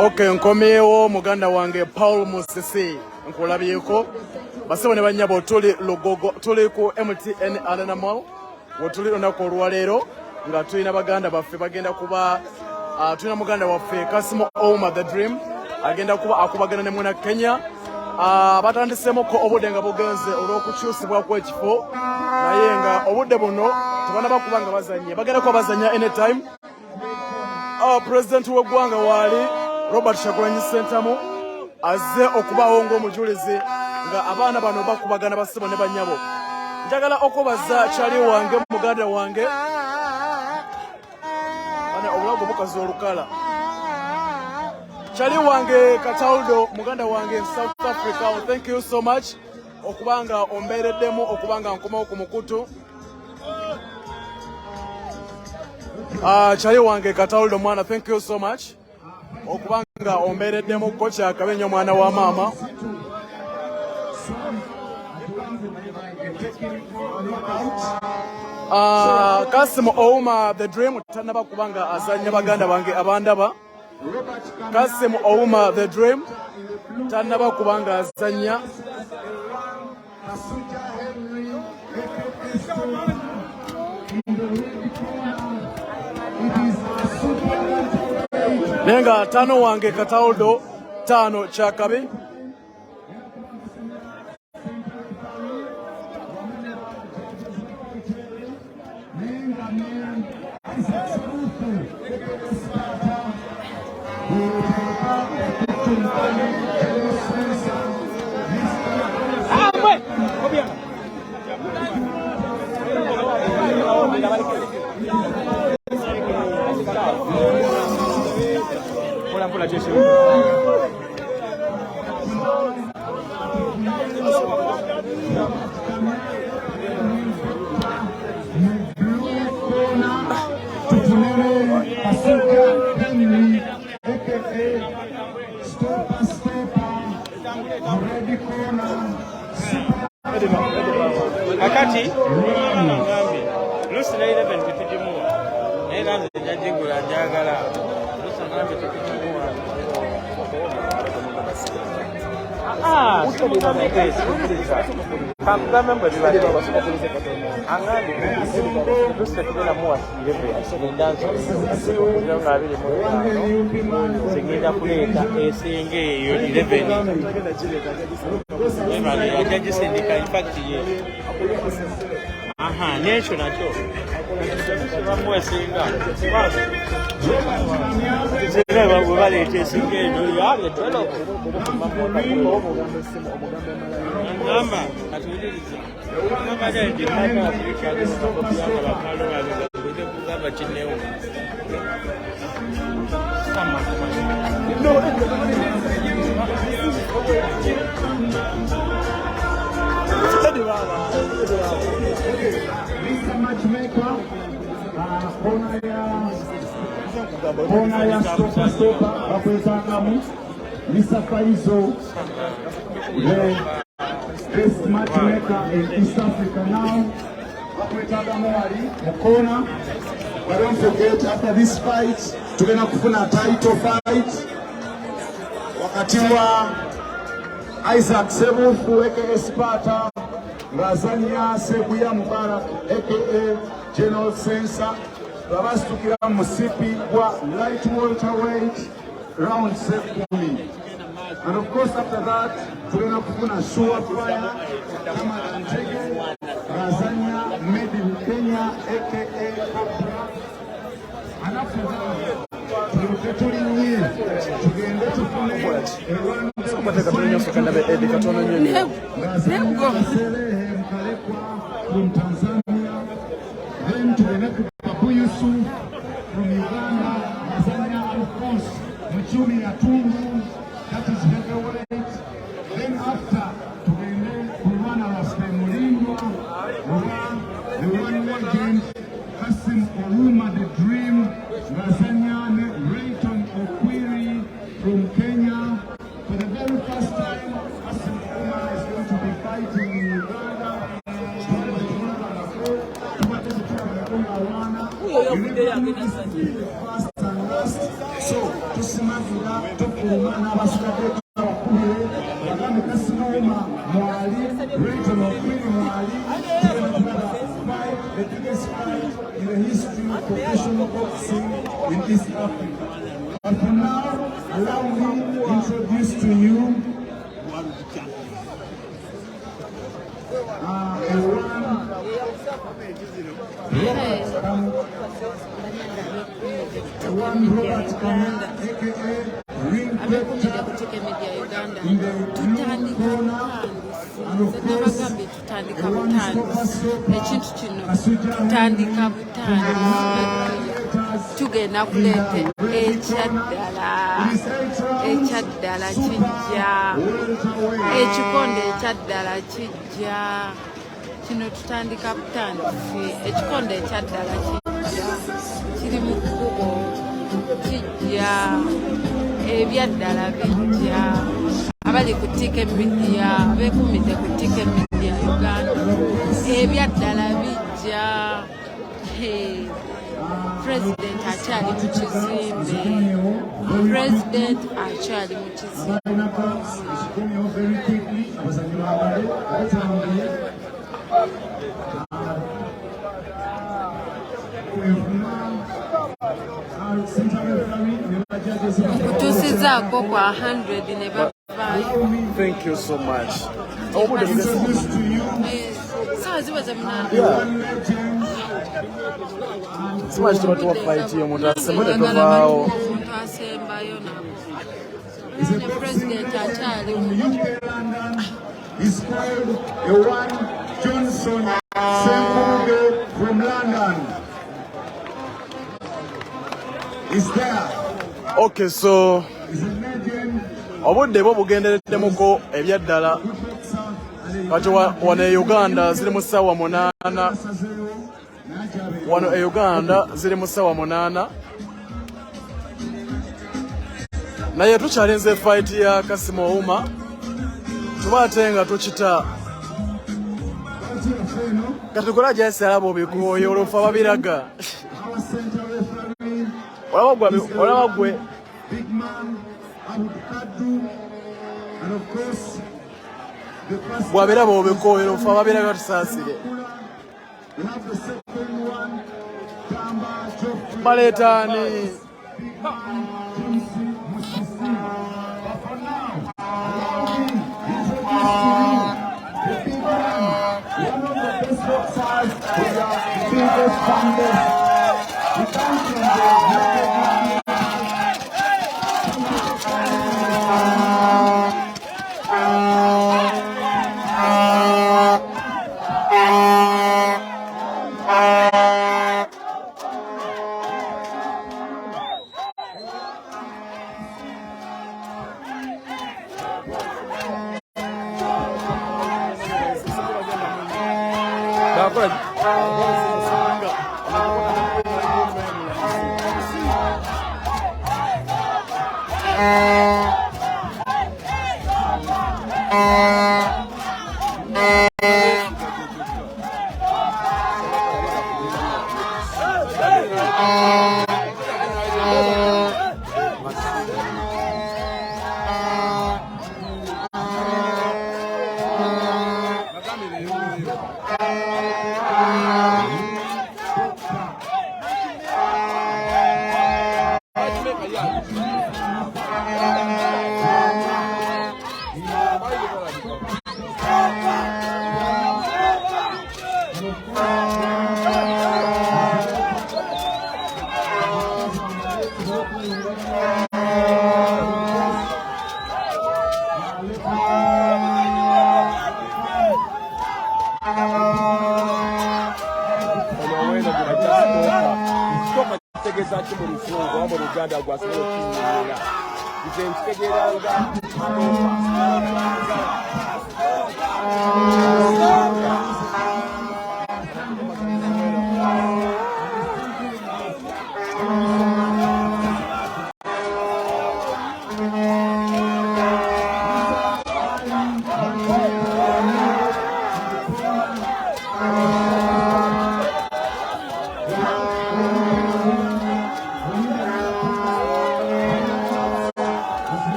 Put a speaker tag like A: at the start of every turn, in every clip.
A: Okay, nkomeewo muganda wange Paul Musisi nkulabyeko basebo ne banyabo tuli logogo tuli ku MTN Arena Mall wotuli onako olwaleero nga tulina baganda baffe bagenda kuba tulina muganda waffe Kasimu Ouma the Dream agenda kuba akubagana ne mwana Kenya batandisemo ko obudde nga bugenze olw'okukyusibwa kw'ekifo naye nga obudde buno tebana bakubanga bazanye bagenda kuba bazanya anytime. President w'eggwanga waali Robert Shagulanyi Ssentamu azze okubaawo ng'omujulizi nga abaana bano bakubagana basebo ne banyabo. Njagala okubaza kyali wange muganda wange ana obulago bukazi olukala kyali wange Kataldo muganda wange South Africa. Thank you so much okubanga ombeereddemu okubanga nkomawo ku mukutu. Kyali wange Kataldo mwana, thank you so much okubanga ombeereddemu kocha Kabenyo mwana wa mama. Kasimu Ouma the Dream tanaba kubanga azanya baganda bange abandaba. Kasimu Ouma the Dream tanaba kubanga azanya. Nenga tano wange Kataldo tano chakabi.
B: Akati ngambi lusi na 11 kitijimu naye ngambi njagula njagala lusi ngambi kitijimu
C: Mr. Faizo, the best matchmaker in East Africa now. But don't forget, after this fight, tugenda kufuna title fight. Wakati wa Isaac Sebufu aka Sparta ngazanya Sebuya Mubarak aka General Sensor babastukira musipi wa light welterweight round 7. And of course after that tugenda kufuna sure fire kama Antege Razania made in Kenya aka Cobra. And after that tugenda tufune from Tanzania, then to the next Babu Yusuf from Uganda, Tanzania, of course, Mchumi Atungu, that is heavyweight. Then after, to the Kurwana Rastemulingwa, the one legend, Kasimu Ouma the Dream, Tanzania, Rayton Okwiri from Kenya. For the very first time, Kasimu Ouma is going to be fighting in Uganda. So, to Ouma n'abasigadde bakubire bagambe kasimu Ouma mwali regional queen mwali the biggest fight in the history of professional boxing in East Africa. But for now, allow me to introduce to you one Robert Kamanda, aka Ring Captain in the blue corner, and of course, one
D: tutandika tugenda kulete ekyaddala kijja ekikonde ekyaddala kijja kino tutandika butandisi ekikonde ekyaddala kijja kiri mu kkubo kijja ebyaddala bijja abali ku Tike Media beekumidde ku Tike Media Uganda ebyaddala bijja President akyali mu kizimbe President akyali mu kizimbe kutuusizaako kwa 100 ne bavaayo.
A: Thank you so much.
D: Sawa ziweze munana.
A: Simanyi tuba tuwa fight yo muntu asembe tuvaawo.
D: Omuntu asembayo nabo. Ne President akyali mu
C: is called Ewan Johnson Senkuge from London. Is there?
A: Okay, so obudde bwo bugendereddemuko ebyaddala kati wano e Uganda ziri mu ssaawa 8 wano e Uganda ziri mu ssaawa 8 naye tukyalinze fight ya Kasimu Ouma tuba ate nga tukita kati kola jasi alaba obikooyo olufa babiraga olaba gwe bwabiraba obikooyo olufa babiraga tusaasire baleetaani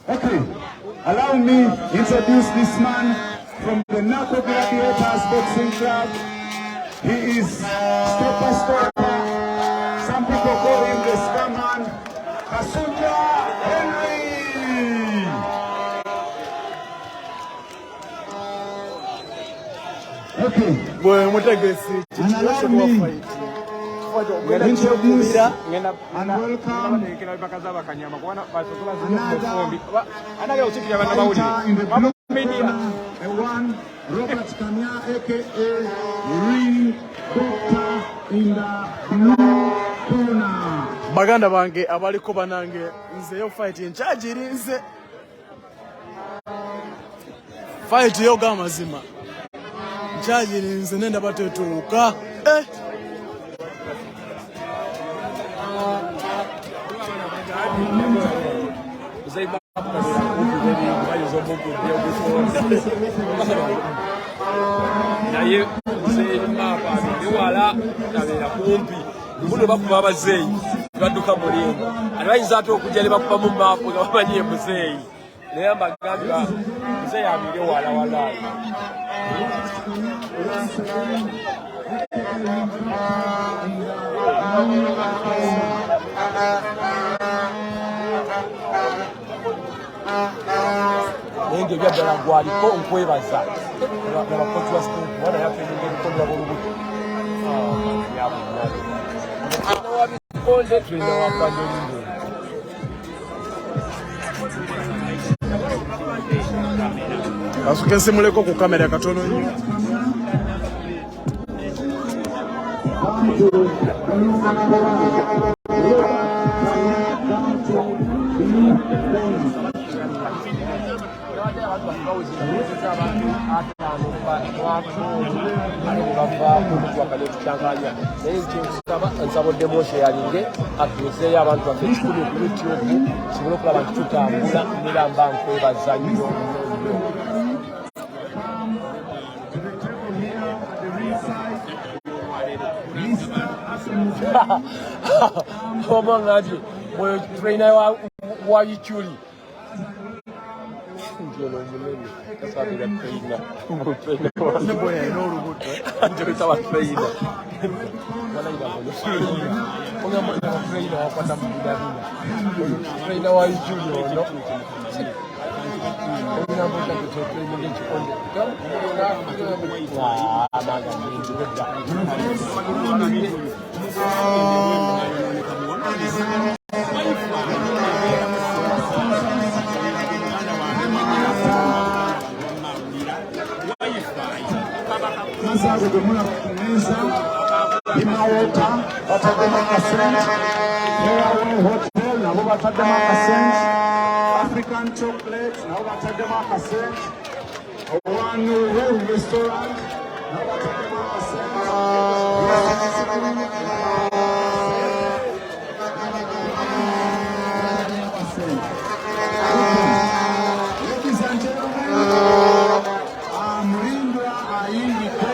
C: Okay, allow me introduce this man from the Narco Gladiators Boxing Club. He is stopper. Some people call him the Scarman. Kasuja Henry. Okay.
A: Well, what I guess
C: and allow me introduce and welcome another fighter in the blue corner, the one Robert Kanya, aka Ring Doctor in the blue corner.
A: Baganda bange abaliko banange nze yo fight incharge irinze fight yo gamazima incharge irinze nenda batetuka
E: naye mapa biwala nabera kumpi mbuno bakuba abazeyi badduka mulingo abayinza ate okujja ne bakuba mu maapu nga bamanyi emuzeyi naye mbagambira muzeyi abire wala wala nenge byaddala gwaliko nkwebaza abakozi wa siku wana yapendenge ebikondo b'olubuto wabikonde tulina wakanyolingo
A: asuke nsimuleko ku kamera katono nnyo
E: nsabodde moshe yalinge atuuzeeyo abantu baffe ekikumi ku YouTube kisobole okulaba nti tutambula era mba nkwebaza nnyo omanga nti mwe trainer wa Ichuli njolo munene kasabira trainer
A: nebo ya ino olubuto
E: njolo tawa trainer wala ina bono onga mwana trainer wakwata mubidabina trainer wa Ichuli ono onga mwana trainer ngechikonde amanga njibedda
C: Masaje kumuna kumeza imawota batadema kasent Airway Hotel nabo batadema kasent African Chocolate nabo batadema kasent One Room Restaurant nabo batadema kasent Ladies and gentlemen, Mlindwa Ayingi Kwe,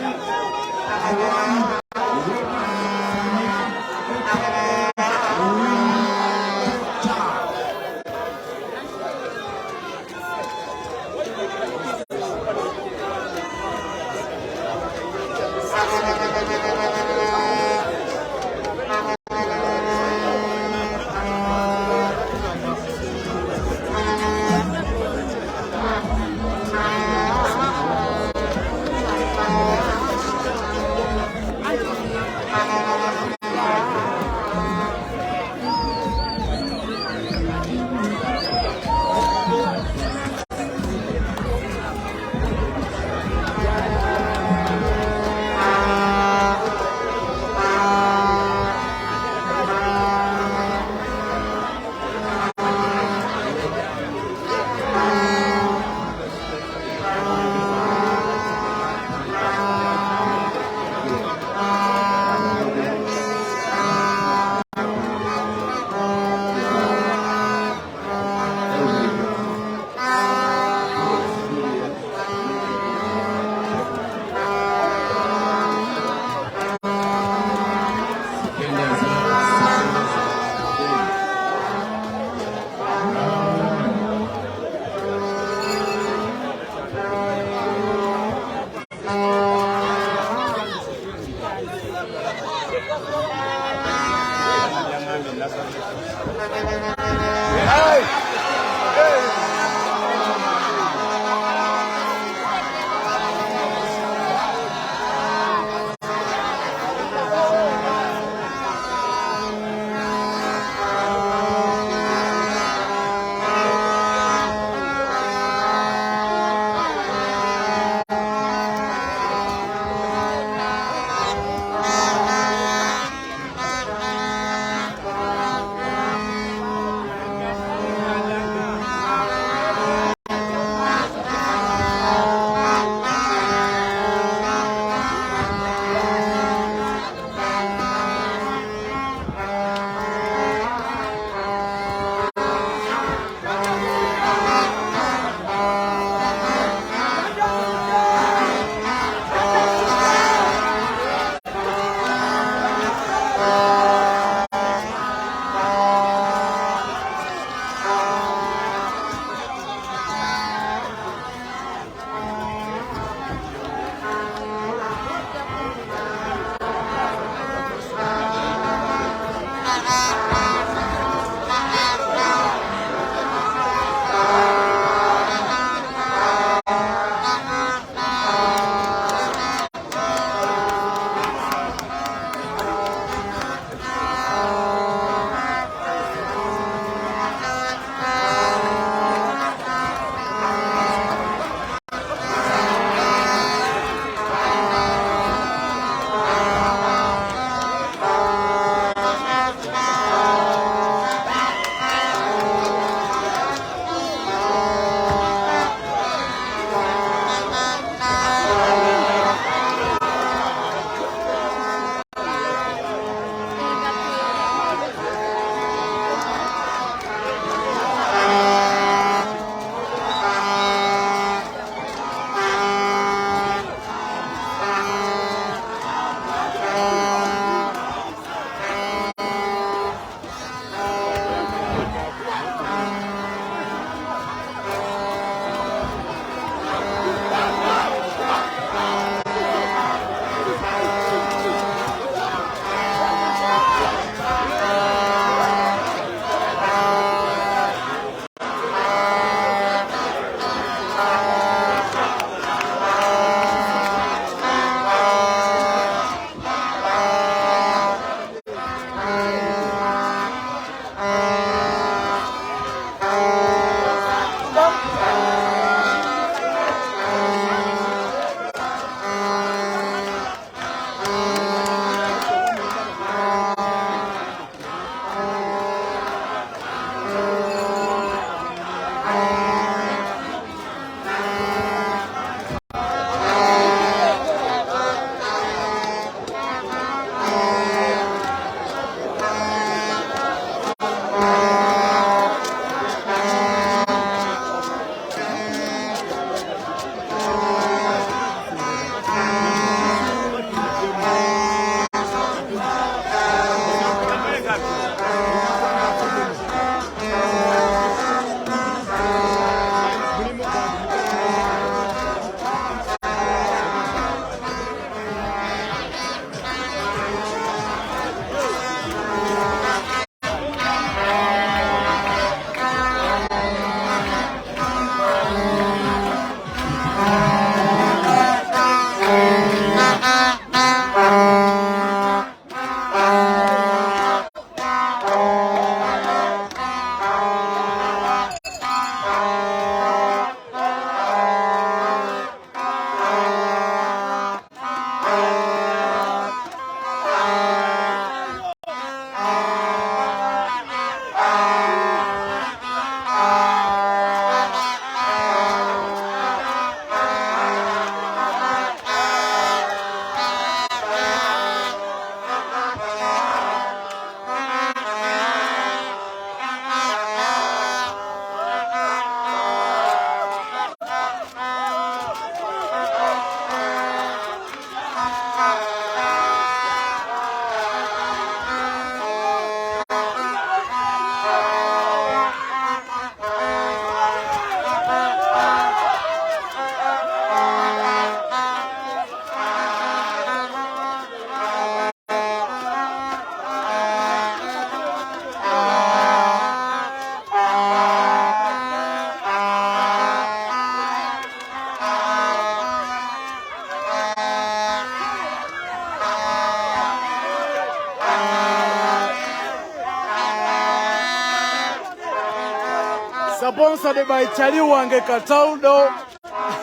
A: sponsored by Chali Wange Kataudo.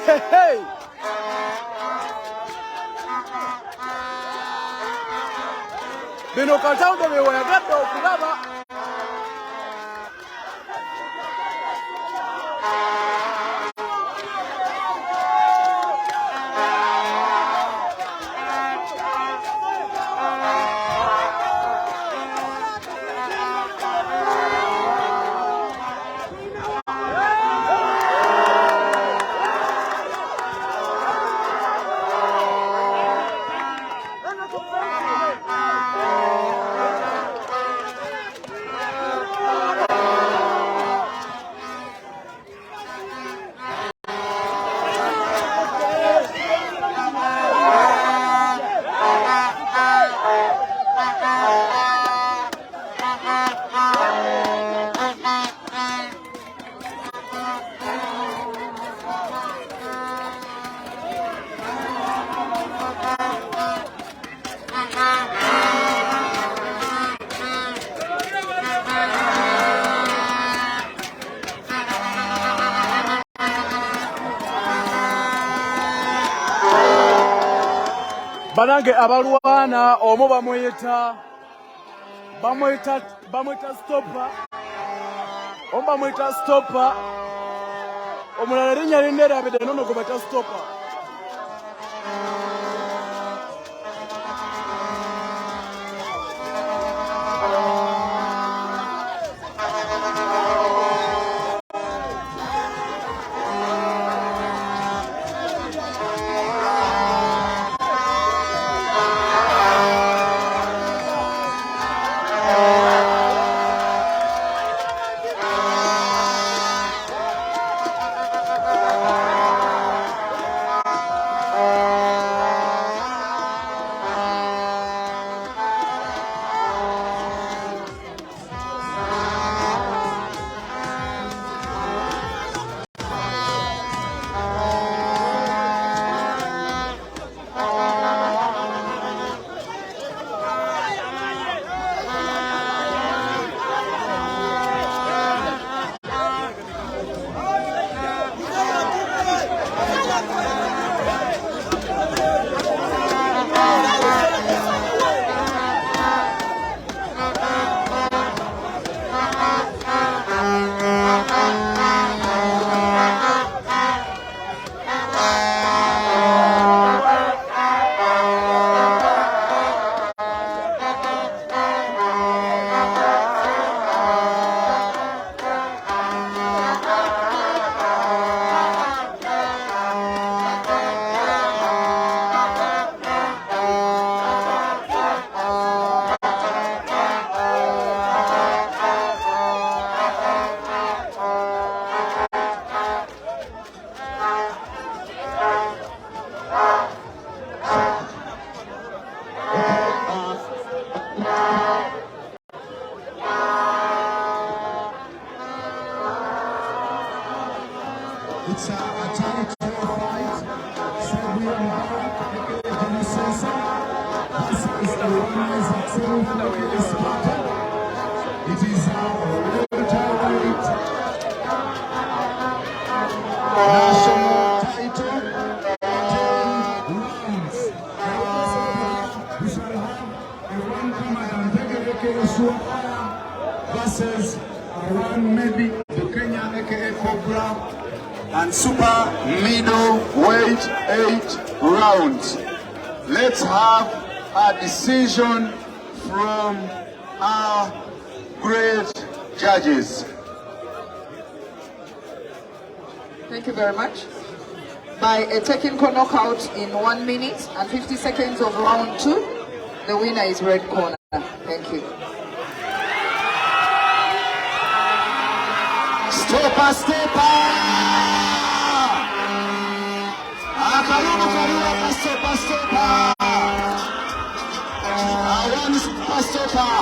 A: Hey, hey. Bino Kataudo we wayagadde okulaba. Banange abalwana omu bamuyita stopper. Omu bamuyita stopper. Omulala erinnya linnerabidde nono gwe bayita stopper.
C: It's a territory fight. So we are back. This is a rise itself. This battle. It is a welterweight national title. 10 rounds. We shall have a one versus one maybe the Kenya aka Cobra. And super middleweight 8 rounds. Let's have a decision from our great judges.
F: Thank you very much. By a technical knockout in 1 minute and 50 seconds of round 2, the winner is red corner. Thank you.
C: Stopper, stopper! Stopper, stopper! One stopper, stopper!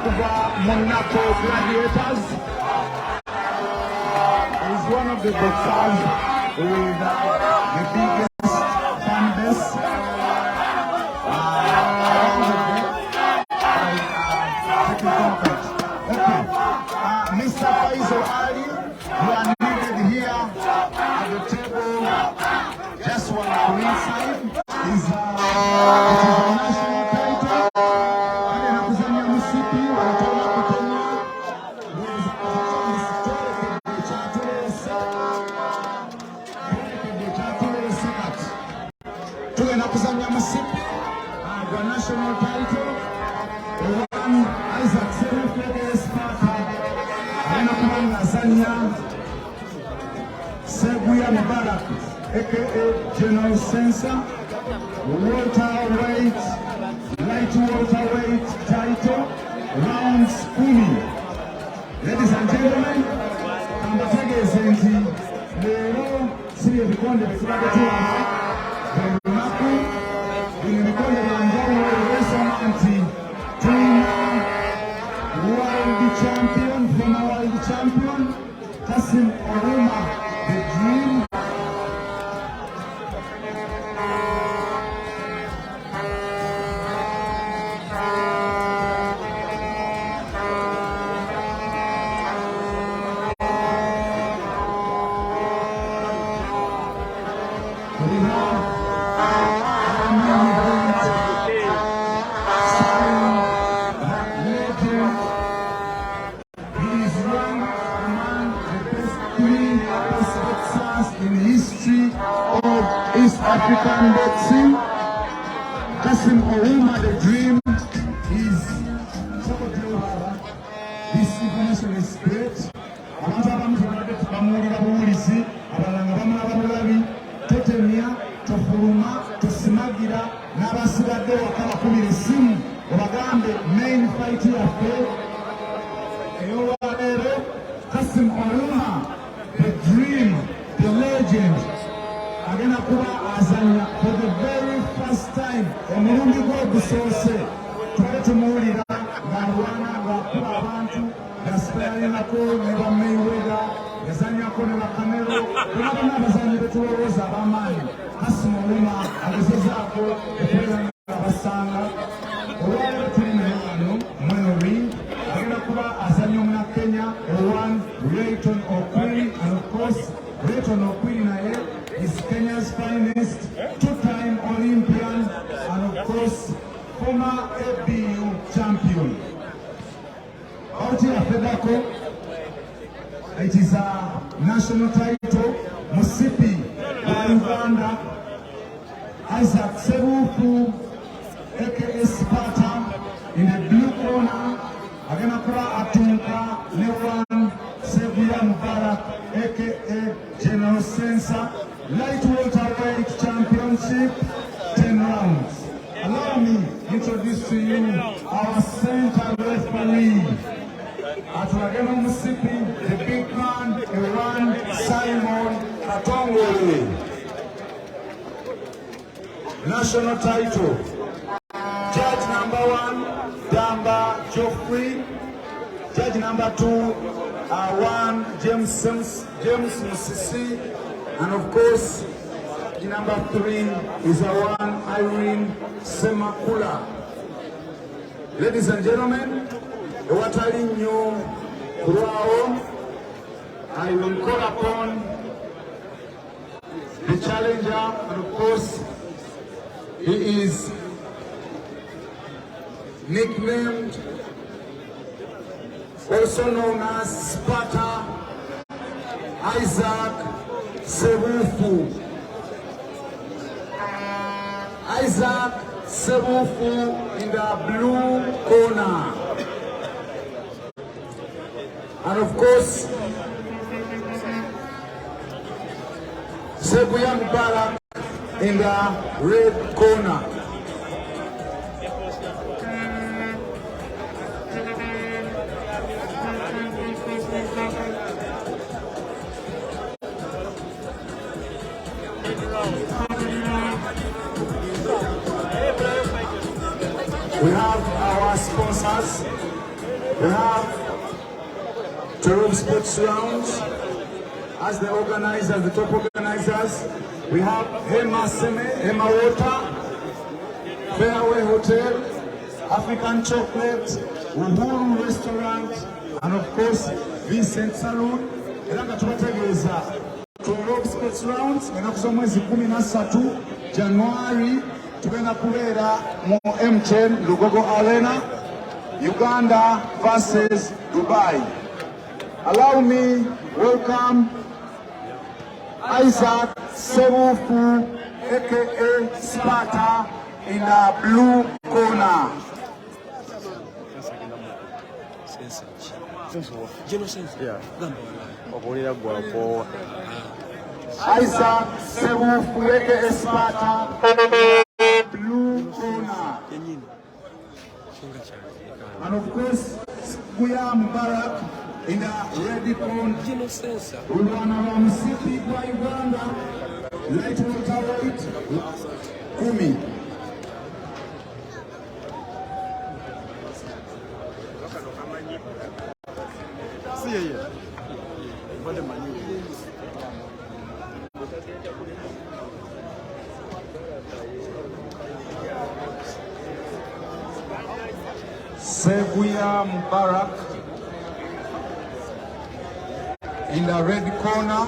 C: okuva Monaco Gladiators. He's one of the boxers with the biggest fan base around the world. Okay, Mr. Faisal Ali, you are needed here at the table. Just one coincide is it is a national title. Agenda kuzanya musipi wanatoka Kenya. Tugenda kuzanya musipi gwa national title. Isaac Seru's partner. Agenda kubanga azanya Seguya Mubarak, aka General Sensor, welterweight, light welterweight title, rounds 10. Ladies and gentlemen, ambategeze nti lero siri ebikonde bitulaga tuwano buli lunaku bino ebikonde byanjawulo olw'ensonga nti tulina world champion, former world champion Kasimu Ouma, the dream. In history of East African boxing, Kasimu Ouma, the dream, is this information is great. Abantu abamu tebadde tubamuwulira buwulizi, abalala bamulaba bulabi, totemya, tofuluma, tosimagira, n'abasigadde waka bakubira essimu obagambe main fight yaffe ey'olwaleero. Kasimu Ouma, the dream, the legend, agenda kuba azanya for the very first time omulundi gw'ogusoose tubale tumuwulira ng'alwana ng'akuba abantu ng'asitayalinako ne ba Mayweather yazanyako ne ba Canelo bonna abazanyi betulowooza ab'amaanyi. Kasimu Ouma agezezaako okubeera ng'abasanga. Olwaleero tuli naye wano mweno ring agenda kuba azanya omunnakenya owan Rayton Okwiri, and of course Rayton Okwiri naye is Kenya's finest, two-time Olympian, and of course former ABU champion. Out here Fedako, it is a national title. Musipi by Uganda, Isaac Seru'u, aka Sparta, in the blue corner. Agenda kuba atunka Newan Seguya Mubarak, aka General Sensor, light welterweight championship, 10 rounds. Allow me to introduce to you our center referee. Atulageno Musipi, the big man, Iran Simon Katongole. National title. Judge number 1, Damba Geoffrey. Judge number 2, 1, James Musisi. And of course, number 3 is one Irene Semakula. Ladies and gentlemen, Watalinyo Kurao, I will call upon the challenger, and of course, he is nicknamed, also known as Sparta, Isaac Seru'u. Isaac Seru'u in the blue corner. And of course, Seguya Mubarak in the red corner. We have our sponsors, We have 12 sports rounds. As the organizers, the top organizers, we have Hema Seme, Hema Water, Fairway Hotel, African Chocolate, Uhuru Restaurant, and of course, Vincent Saloon. Elanga tubategeeza 12 sports rounds, enaku z'omwezi 13 January, tugenda kubeera mu MTN Lugogo Arena, Uganda versus Dubai. Allow me welcome Isaac Sebufu, aka Sparta, in the blue corner. Isaac Sebufu, aka Sparta, blue corner. And of course, Guya Mubarak in the red corner. Ulwana Msipi kwa Uganda, light welterweight, Kumi. Seguya Mubarak in the red corner,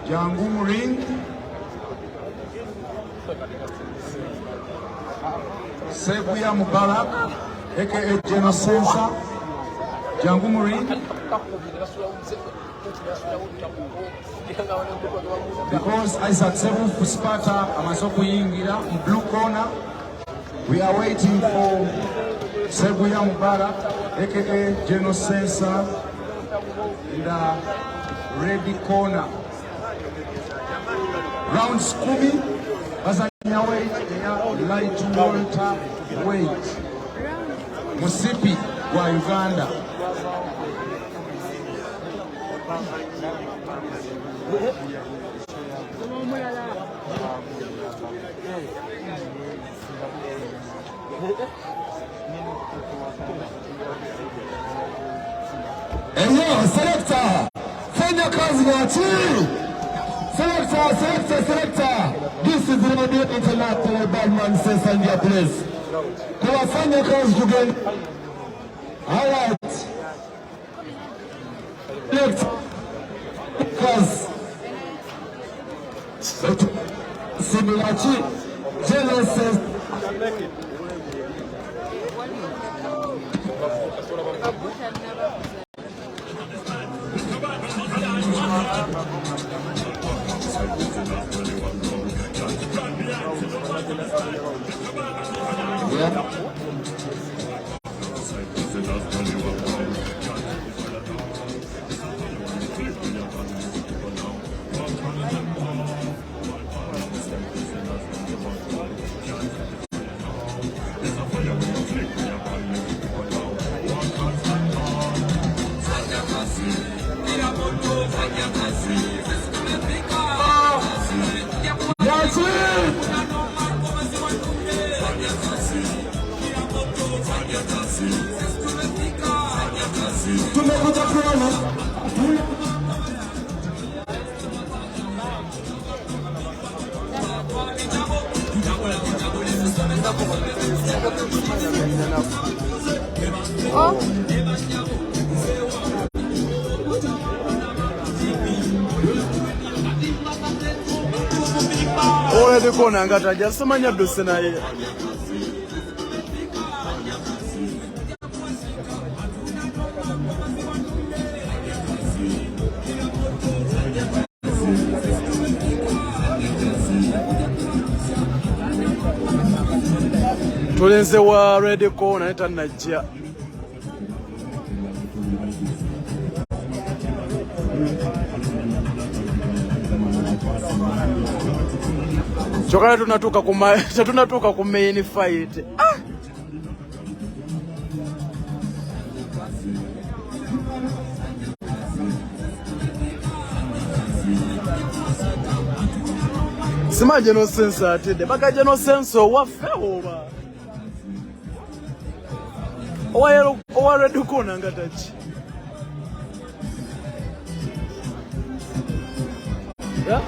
C: Jangum Ring, Seguya Mubarak, aka General Fungi, Jangum Ring. Because Isaac Sebufu Sparta amasoku yingira in blue corner, we are waiting for Seguya Mubarak, aka General Fungi, in the red corner. Rounds Kumi, Bazanya weight, light welter weight. Musipi wa Uganda.
G: Eyo, selector, fanya kazi na chini. Selector. This is the radio international badman says and your place. Kwa fanya kazi together. All right. Select. Kazi. Similachi. General says.
A: Oya de kona ngata jasamanya dosena ye. Tulenze wa red corner eta najja. Chokana tunatoka ku main fight. Simaje no sense atede. Bakaje no sense waffe oba. owa red corner ngatachi. Yeah?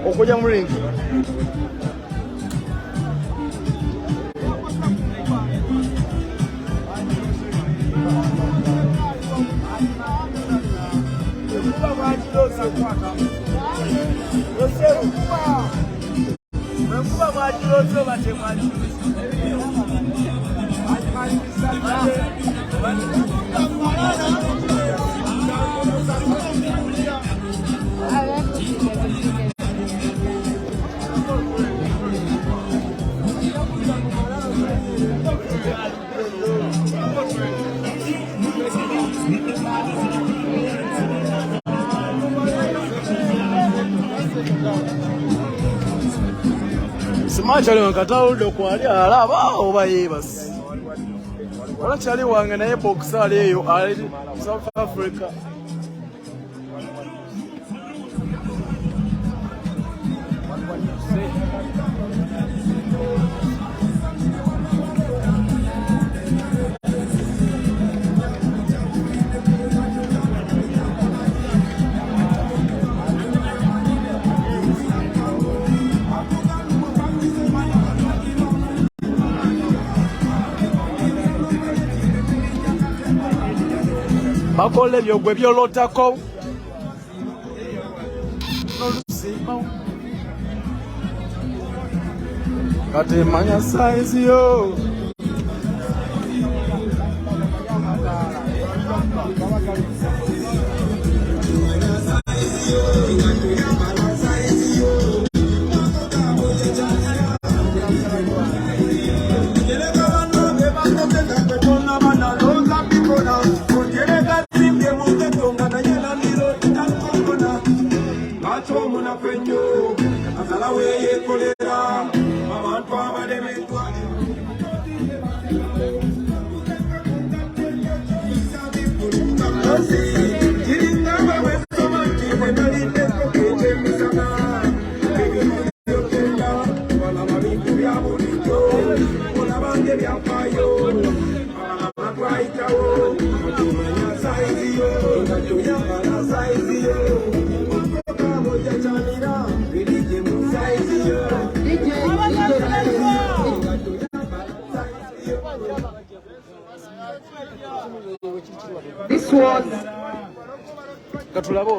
A: Okuja mu ring. Simachali wankataudo kwali alaba oba yebasi. Wala chali wange naye boxer eyo ali South Africa. Bakole byogwe byolotako nolusimo kati manya size yo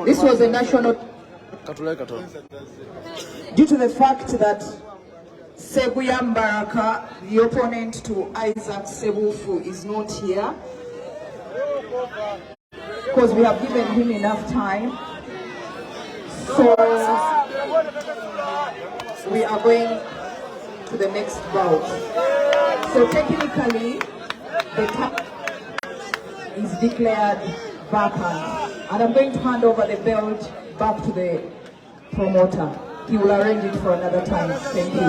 F: This was a national due to the fact that Sebuyam Baraka, the opponent to Isaac Sebufu, is not here, because we have given him enough time. So we are going to the next bout. So technically, the cap is declared vacant, and I'm going to hand over the belt back to the promoter. He will arrange it for another time. Thank you.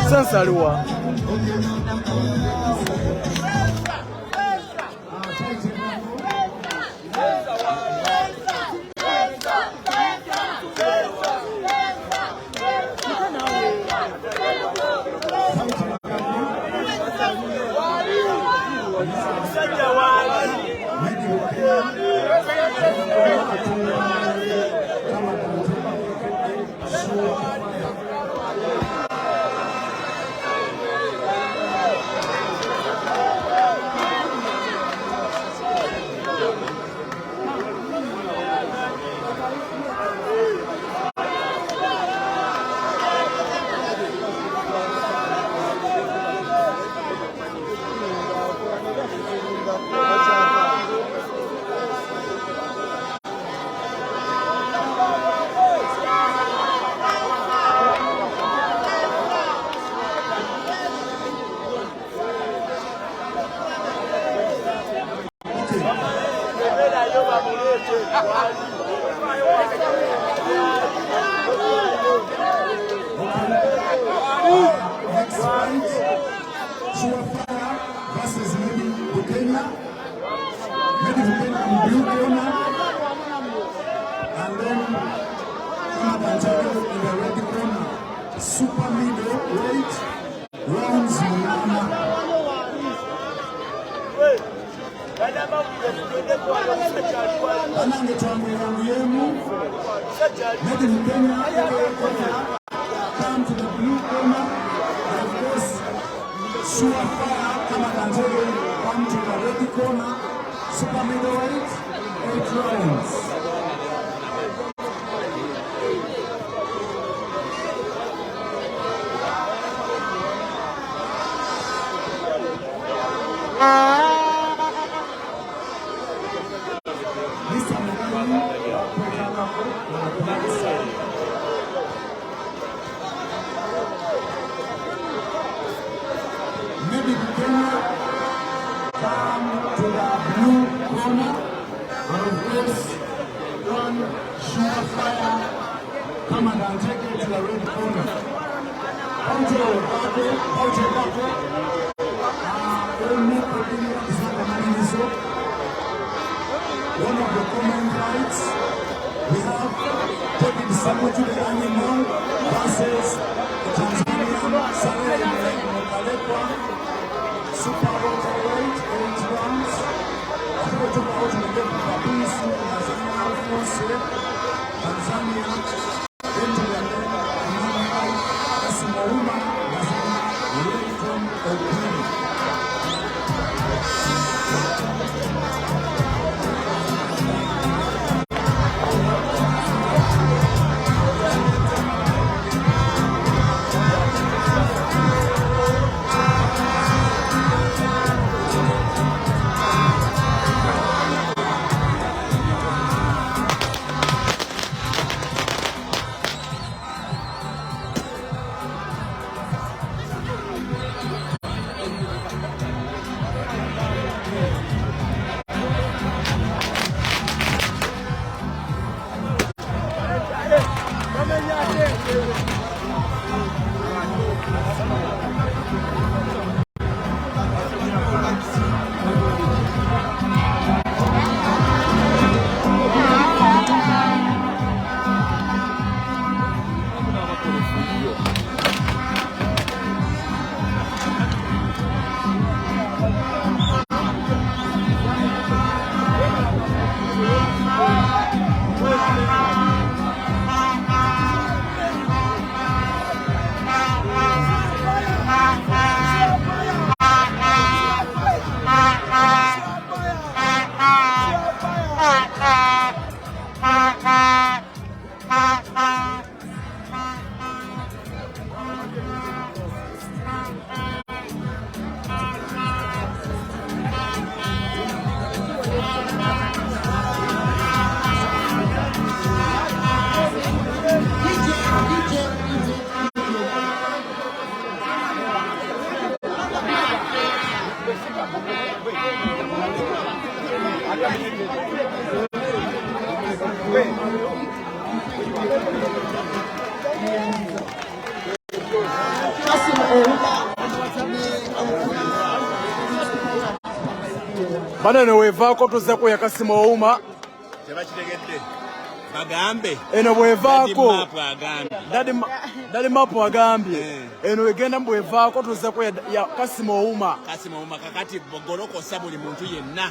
A: Sansaliwa.
C: Next fight, Suafara versus Mubikone. Mubikone in blue corner, and then Kanadantego in the red corner. Super middleweight rounds Mulana. Come to the blue corner, and of course, Suafara Kanadantego come to the red corner. Super middleweight, 8 rounds. Come and take it to the red corner. One of the common rights we have taken someone to the animal versus the Tanzanian Saleh Mokalekwa, super welterweight, 8 rounds. I think we talk about the game of Abisi, Tanzania, into the name of Ouma, from Ouma.
A: Banano wevaako tuzeeko ya kasimu Ouma.
B: Tebakitegedde. Bagambe.
A: Eno bwevaako. Dadi mapu agambye. Eno egenda bwevaako tuzeeko ya kasimu Ouma.
B: Kasimu Ouma kakati bogolokosa buli muntu yenna.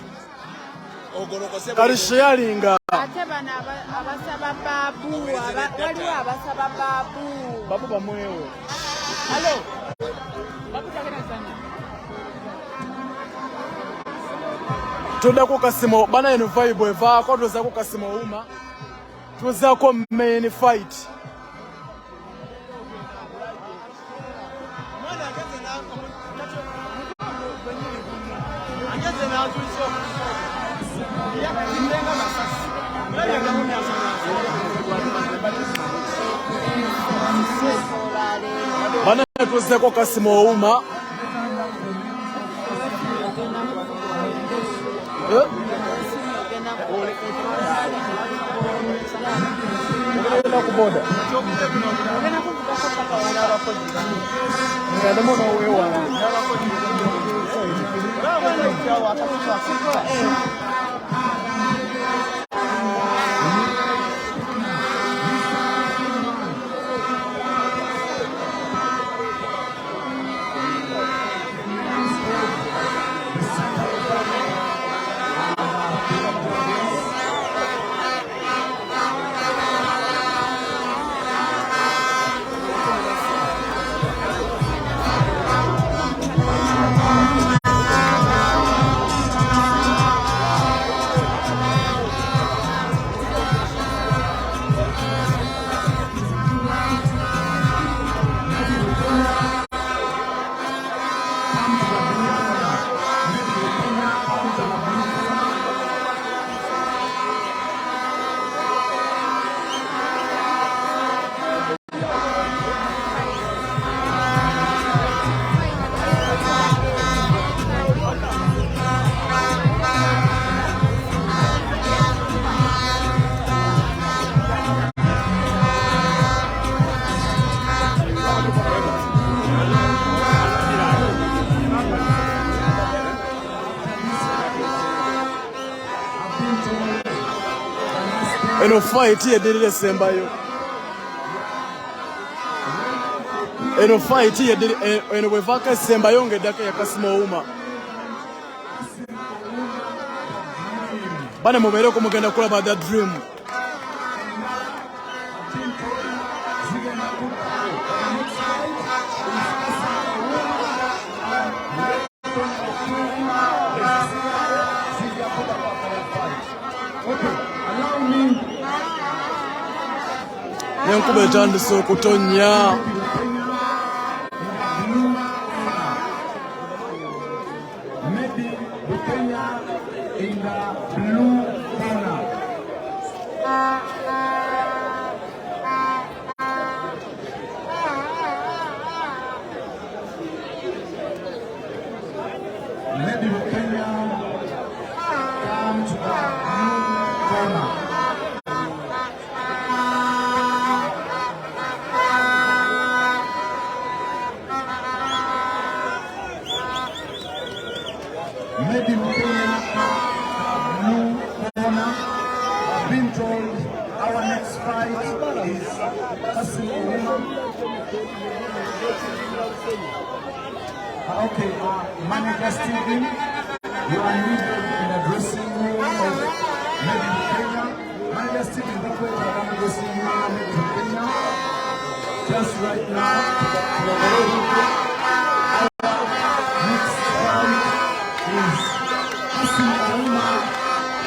B: Ogolokose
A: kali sharinga.
D: Ate bana abasaba babu, waliwo abasaba babu.
A: Babu bamwewo.
D: Hello. Babu takena sana.
A: Tuda ku kasimu bana eno vibe evaako tuza ku kasimu Ouma. Tuza ko main fight. Bana tuza ko kasimu Ouma. Eno fight yedirire sembayo. Eno fight yedirire eno wevaka sembayo ngedaka ya kasimu Ouma. Bana mubere ko mugenda kulaba that dream. Yankuba etandise okutonya.
C: Okay, Manager Stephen, you are needed in the dressing room of Made in Kenya. Manager Stephen, that's where I am dressing room of Made in Kenya. Just right now, our next fight is kasimu Ouma,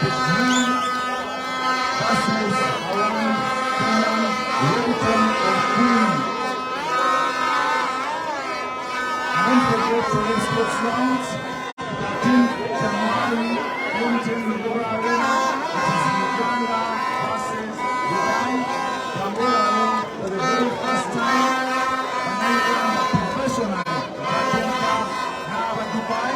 C: the green versus our Kenyan Welcome of Queen. Don't forget to raise sports rounds. Team January 20 February. It is Uganda versus Dubai. Golola for the very first time. And then professionally. Now Dubai.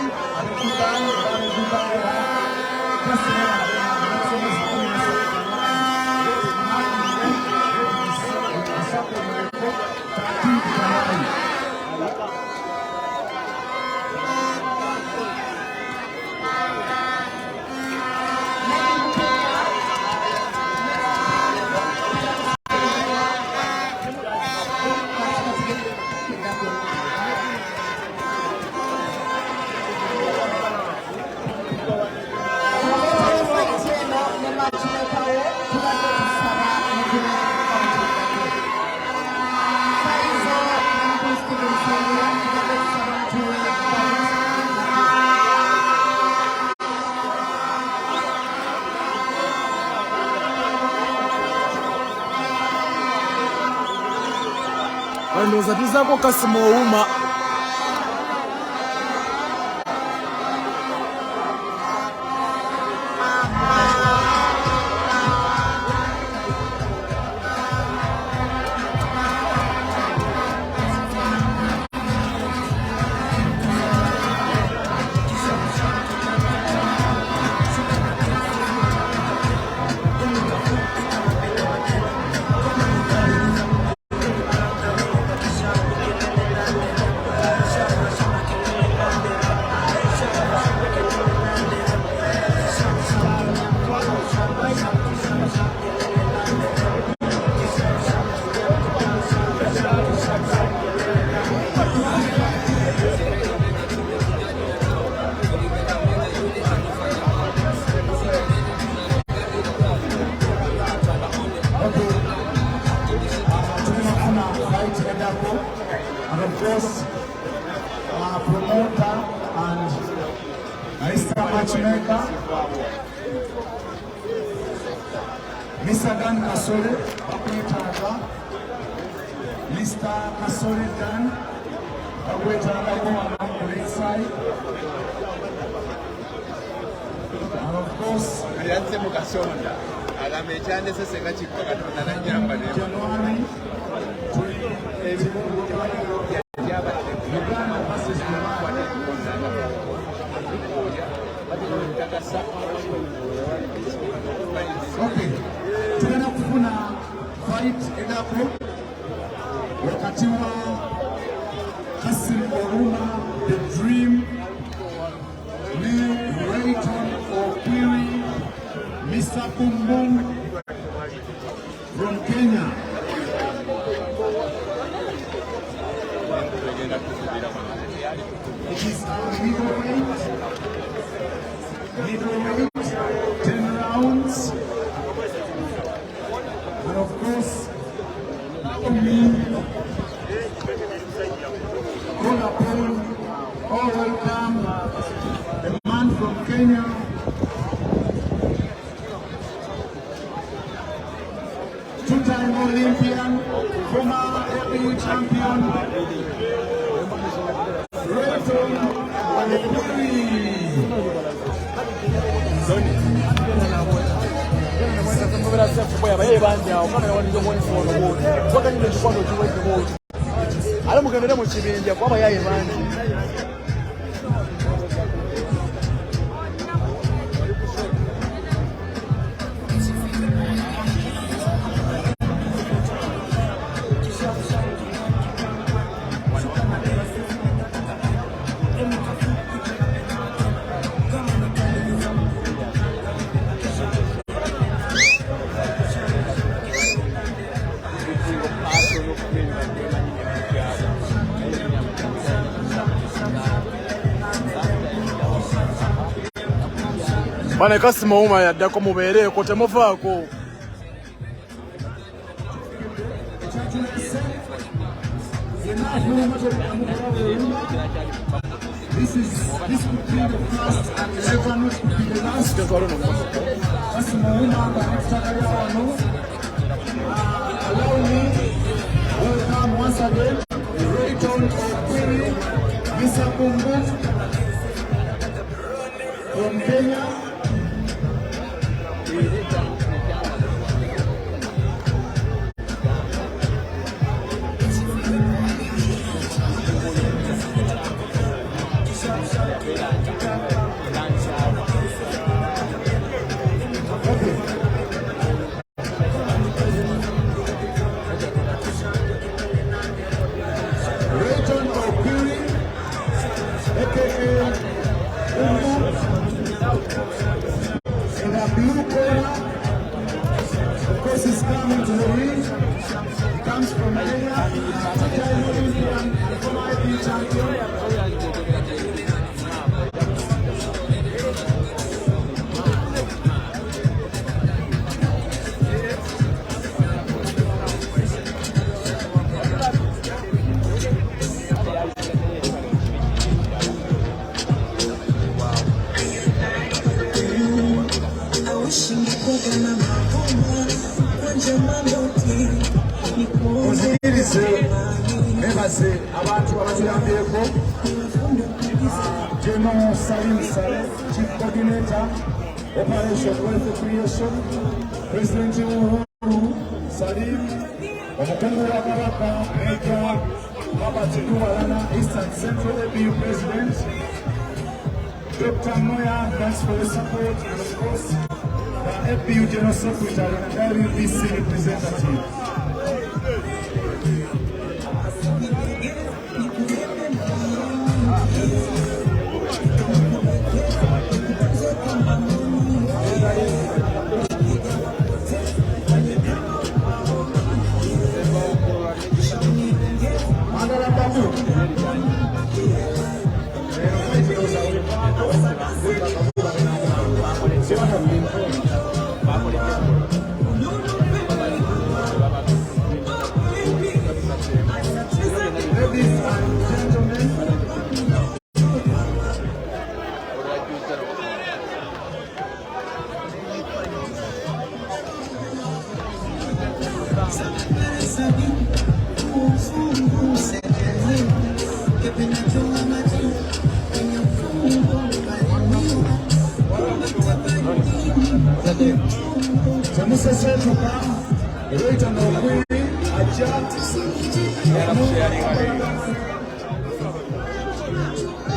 A: Ndoza tuzako kasimu Ouma.
C: Mr. Matchmaker, Mr. Dan Kasole, Mr. Kasole Dan, on the right side. And of course, January, Uganda versus okay, tugenda kufuna fight edapo wakati wa kasimu Ouma, the dream, new Rayton Okwiri, Mr. Kumbung from Kenya. It is our middleweight, 10 rounds, and of course, call upon, all welcome, the man from Kenya, two-time Olympian, former heavyweight champion, Rayton Okwiri.
A: Bana kasimu Ouma yaddako mubeereko temuvaako.
C: This would be the first and second would be the last. Kasimu Ouma allow me welcome once again Rayton Okwiri, Mr. Kumbung from Kenya. Rayton Okwiri, aka Ouma, in the blue corner. Of course, he's coming to the ring. He comes from Kenya, two-time Olympian and former heavyweight champion. Abantu abatuyambyeko General Fungi, Chief Coordinator, Operation Wealth Creation, President Uhuru Salim, Omukungu wa Kabaka, Major Robert Duwalana, Eastern Central ABU President, Dr. Moya, thanks for the support, and of course, the ABU General Secretary and WBC representative.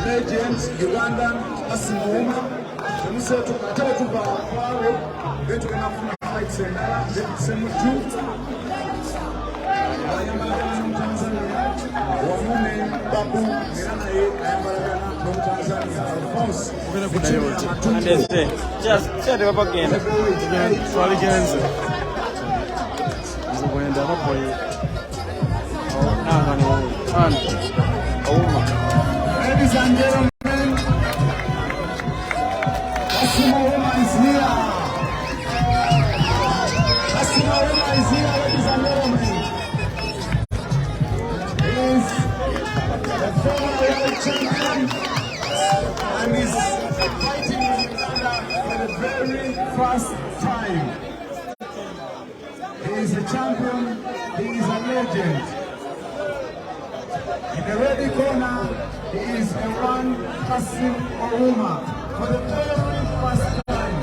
C: Legends, Ugandan, kasimu Ouma. Tumusatu katatu ba kwaro. Betu kana kuna fight senala. Betu semu tu. Wamume babu mirana ye ayambalagana no Tanzania. Alphonse.
A: Vena kuna yote.
B: Andese. Just wapa genda.
A: Swali genze. Nzokwenda hapo hiyo.
B: Nanga ni Ouma.
C: Ladies and gentlemen, kasimu Ouma is here. Kasimu Ouma is here, ladies and gentlemen. He is the former world champion and is fighting in Uganda for the very first time. He is a champion, he is a legend. In the ready corner, he is the one Kasimu Ouma for the very first time.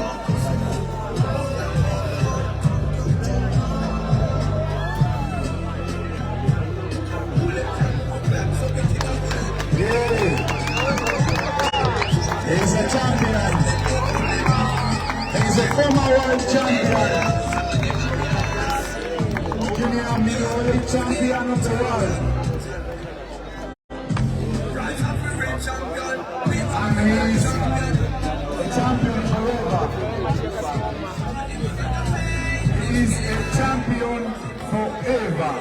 C: Yeah. He is a champion. He is a former world champion. Junior middleweight champion of the world. And he is a champion forever. He is a champion forever.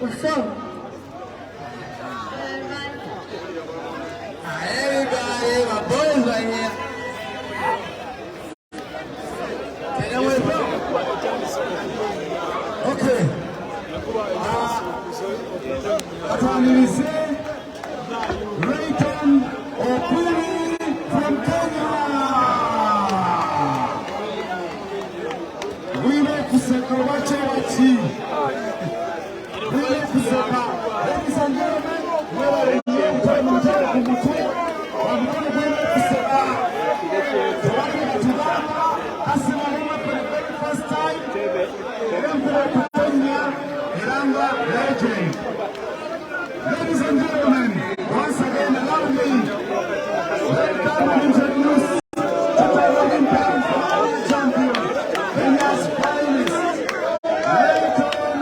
F: What's up?
C: Everybody, my boys right here. Okay. Atanize Rayton Okuli from Kenya. Wile kuseka wache wachi. Wile kuseka. Ladies and gentlemen, wewe wenyewe mtaka kumbukia. Wamkoni wile kuseka. Zawadi ya tuzama. Kasimu Ouma for the very first time. Emperor Kenya, Iranga legend. Ladies and gentlemen, once again allow me to introduce total Olympian champion, Kenya's finest, Rayton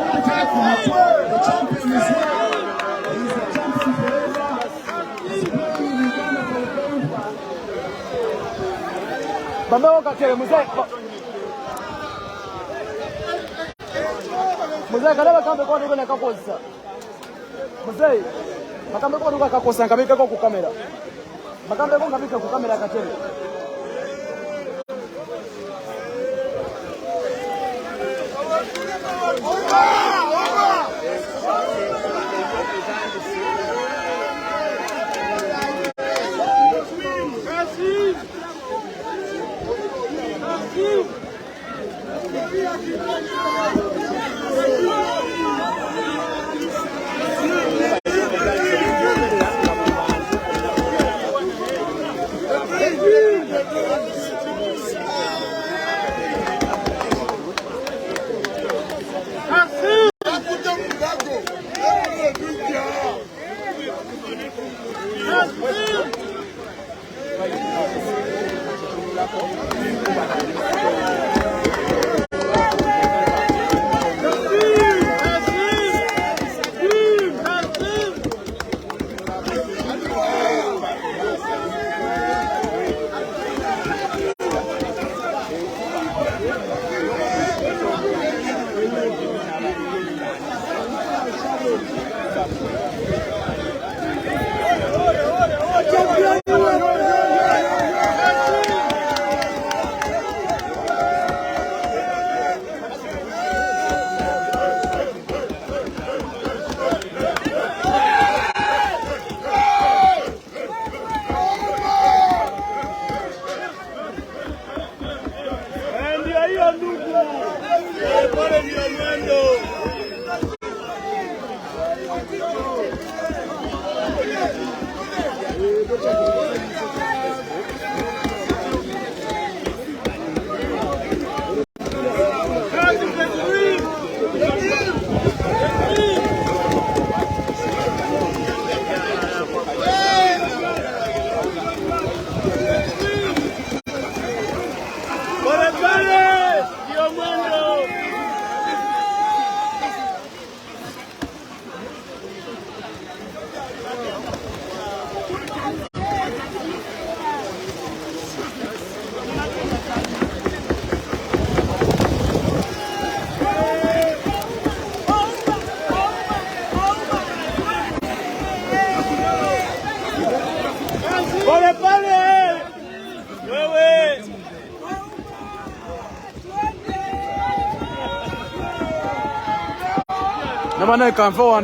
C: The champion is here. He's the champion forever. He's playing in Uganda for the very first.
A: Bambeo kakele mzee. Mzee kadaba kambe kwa ndugu nakakosa. Mzee makambe kwa ndugu akakosa ngabika kwa kamera. Makambe kwa ngabika kwa kamera kakele. Nabanaye kanfa wano